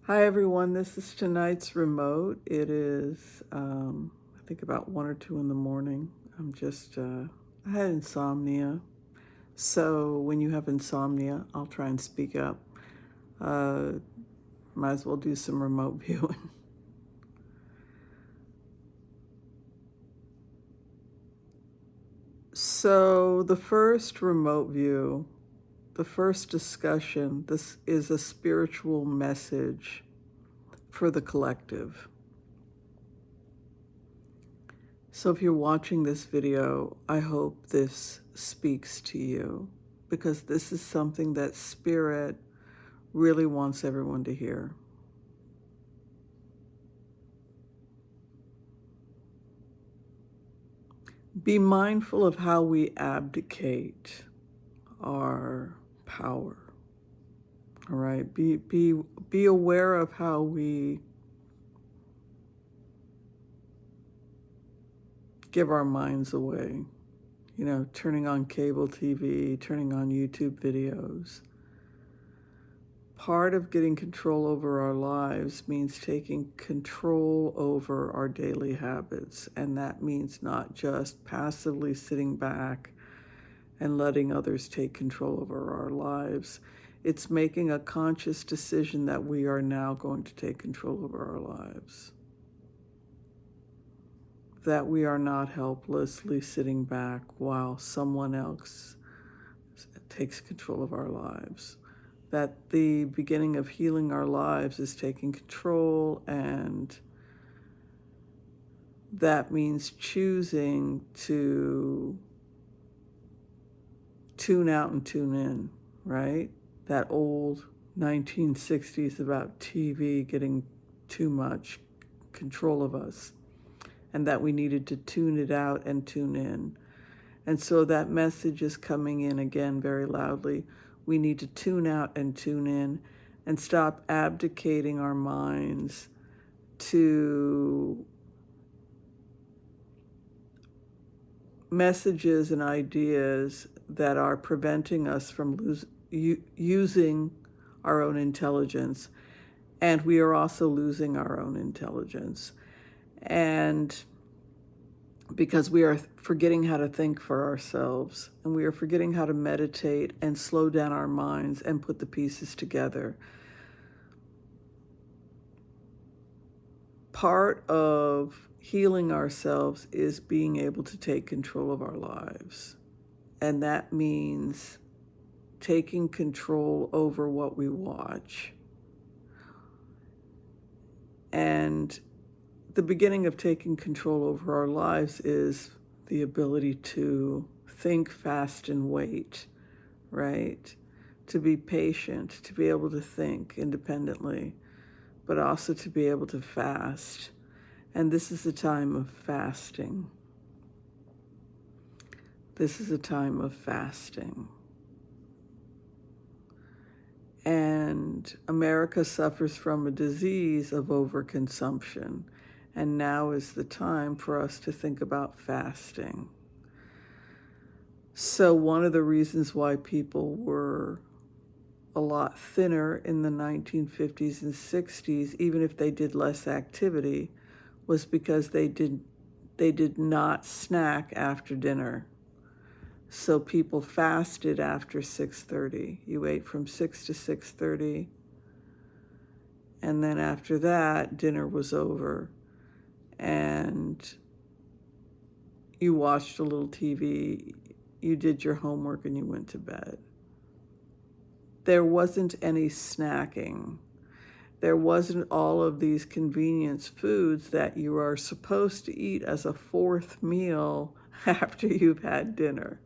Hi everyone, this is tonight's remote. It is, I think about 1 or 2 in the morning. I had insomnia. So when you have insomnia, I'll try and speak up. Uh, Might as well do some remote viewing. So the first remote view, the first discussion, this is a spiritual message for the collective. So if you're watching this video, I hope this speaks to you because this is something that Spirit really wants everyone to hear. Be mindful of how we abdicate our power. All right, be aware of how we give our minds away. You know, turning on cable TV, turning on YouTube videos. Part of getting control over our lives means taking control over our daily habits. And that means not just passively sitting back and letting others take control over our lives. It's making a conscious decision that we are now going to take control over our lives. That we are not helplessly sitting back while someone else takes control of our lives. That the beginning of healing our lives is taking control, and that means choosing to tune out and tune in, right? That old 1960s about TV getting too much control of us, and that we needed to tune it out and tune in. And so that message is coming in again very loudly. We need to tune out and tune in and stop abdicating our minds to messages and ideas that are preventing us from using our own intelligence. And we are also losing our own intelligence. And because we are forgetting how to think for ourselves, and we are forgetting how to meditate and slow down our minds and put the pieces together. Part of healing ourselves is being able to take control of our lives. And that means taking control over what we watch. And the beginning of taking control over our lives is the ability to think fast and wait, right? To be patient, to be able to think independently, but also to be able to fast. And this is a time of fasting. This is a time of fasting. And America suffers from a disease of overconsumption. And now is the time for us to think about fasting. So one of the reasons why people were a lot thinner in the 1950s and 60s, even if they did less activity, was because they did not snack after dinner. So people fasted after 6:30. You ate from 6 to 6:30. And then after that, dinner was over. And you watched a little TV, you did your homework, and you went to bed. There wasn't any snacking. There wasn't all of these convenience foods that you are supposed to eat as a fourth meal after you've had dinner.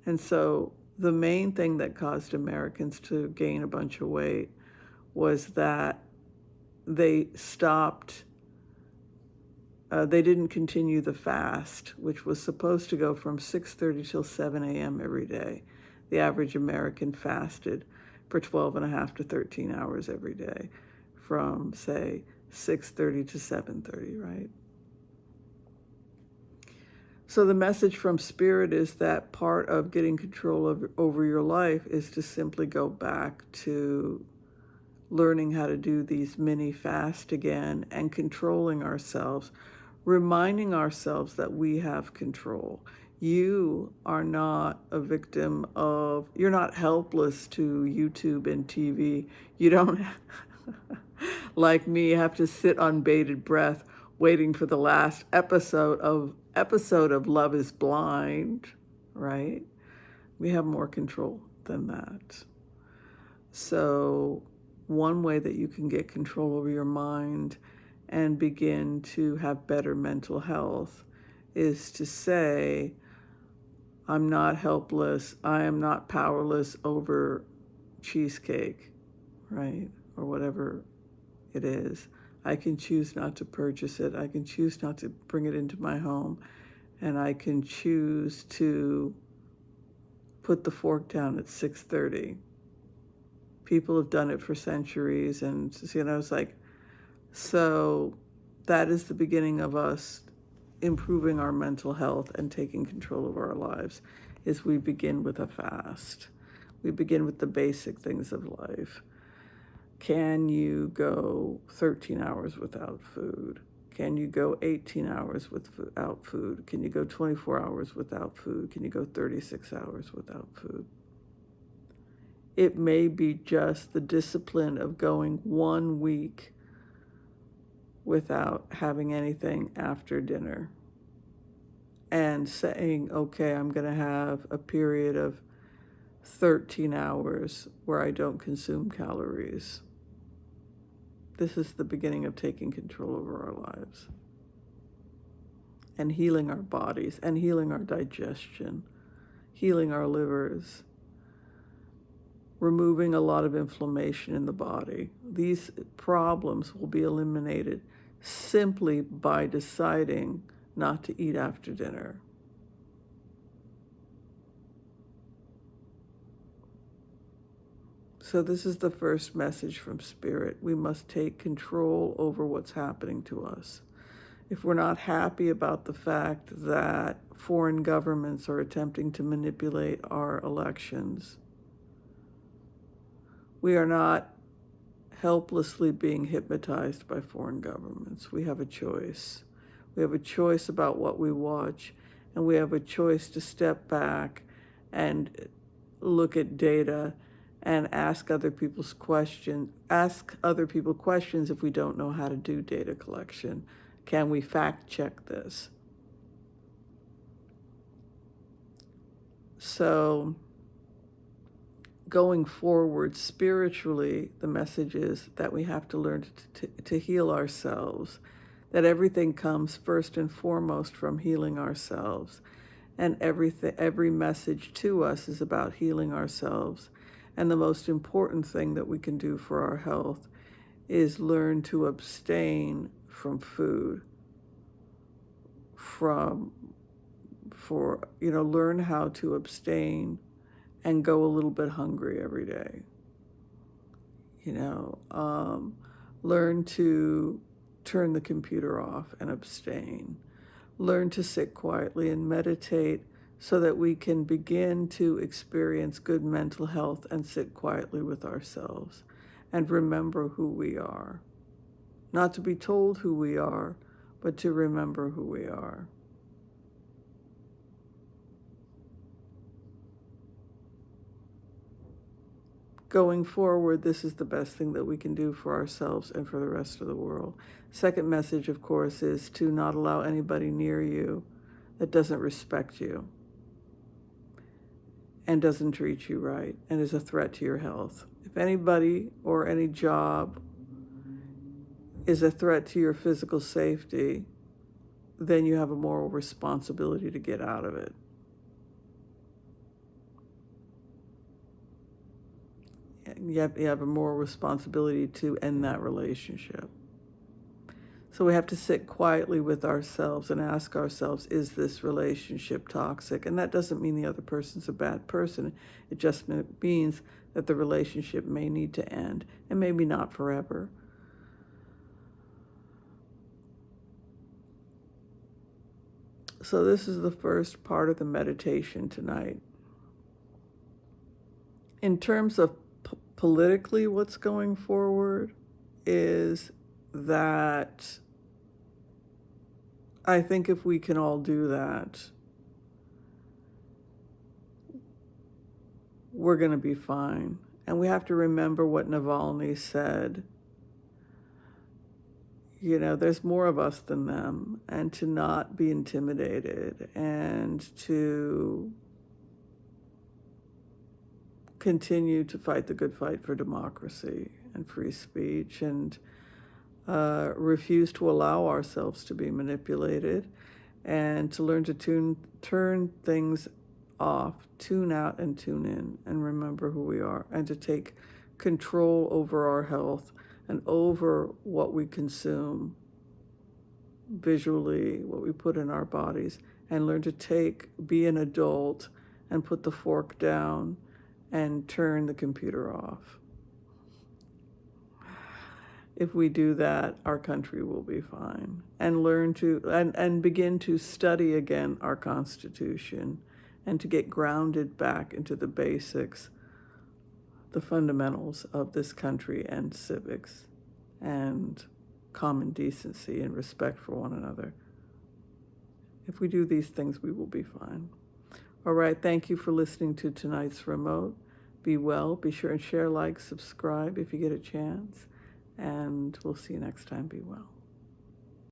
And so the main thing that caused Americans to gain a bunch of weight was that they stopped, they didn't continue the fast, which was supposed to go from 6:30 till 7 a.m. every day. The average American fasted for 12 and a half to 13 hours every day from, say, 6:30 to 7:30, right? So the message from Spirit is that part of getting control over your life is to simply go back to learning how to do these mini fasts again and controlling ourselves, reminding ourselves that we have control. You are not a victim of, you're not helpless to YouTube and TV. You don't, like me, have to sit on bated breath waiting for the last episode of Love is Blind, right? We have more control than that. So one way that you can get control over your mind and begin to have better mental health is to say, I'm not helpless, I am not powerless over cheesecake, right? Or whatever it is. I can choose not to purchase it. I can choose not to bring it into my home. And I can choose to put the fork down at 6:30. People have done it for centuries, and it's like, so that is the beginning of us improving our mental health and taking control of our lives, is we begin with a fast. We begin with the basic things of life. Can you go 13 hours without food? Can you go 18 hours without food? Can you go 24 hours without food? Can you go 36 hours without food? It may be just the discipline of going 1 week without having anything after dinner and saying, okay, I'm going to have a period of 13 hours where I don't consume calories. This is the beginning of taking control over our lives and healing our bodies and healing our digestion, healing our livers, removing a lot of inflammation in the body. These problems will be eliminated simply by deciding not to eat after dinner. So this is the first message from Spirit. We must take control over what's happening to us. If we're not happy about the fact that foreign governments are attempting to manipulate our elections, we are not helplessly being hypnotized by foreign governments. We have a choice. We have a choice about what we watch, and we have a choice to step back and look at data and ask other people questions if we don't know how to do data collection. Can we fact check this? So going forward spiritually, the message is that we have to learn to heal ourselves, that everything comes first and foremost from healing ourselves. And every message to us is about healing ourselves. And the most important thing that we can do for our health is learn to abstain from food, learn how to abstain and go a little bit hungry every day. Learn to turn the computer off and abstain. Learn to sit quietly and meditate so that we can begin to experience good mental health and sit quietly with ourselves and remember who we are. Not to be told who we are, but to remember who we are. Going forward, this is the best thing that we can do for ourselves and for the rest of the world. Second message, of course, is to not allow anybody near you that doesn't respect you and doesn't treat you right and is a threat to your health. If anybody or any job is a threat to your physical safety, then you have a moral responsibility to get out of it. You have a moral responsibility to end that relationship. So we have to sit quietly with ourselves and ask ourselves, is this relationship toxic? And that doesn't mean the other person's a bad person. It just means that the relationship may need to end, and maybe not forever. So this is the first part of the meditation tonight. In terms of politically what's going forward is that I think if we can all do that, we're going to be fine. And we have to remember what Navalny said. You know, there's more of us than them, and to not be intimidated and to continue to fight the good fight for democracy and free speech, and refuse to allow ourselves to be manipulated, and to learn to turn things off, tune out and tune in, and remember who we are, and to take control over our health and over what we consume visually, what we put in our bodies, and learn to be an adult and put the fork down and turn the computer off. If we do that, our country will be fine. And learn to, and begin to study again our Constitution, and to get grounded back into the basics, the fundamentals of this country, and civics, and common decency and respect for one another. If we do these things, we will be fine. All right, thank you for listening to tonight's remote. Be well, be sure and share, like, subscribe if you get a chance, and we'll see you next time. Be well.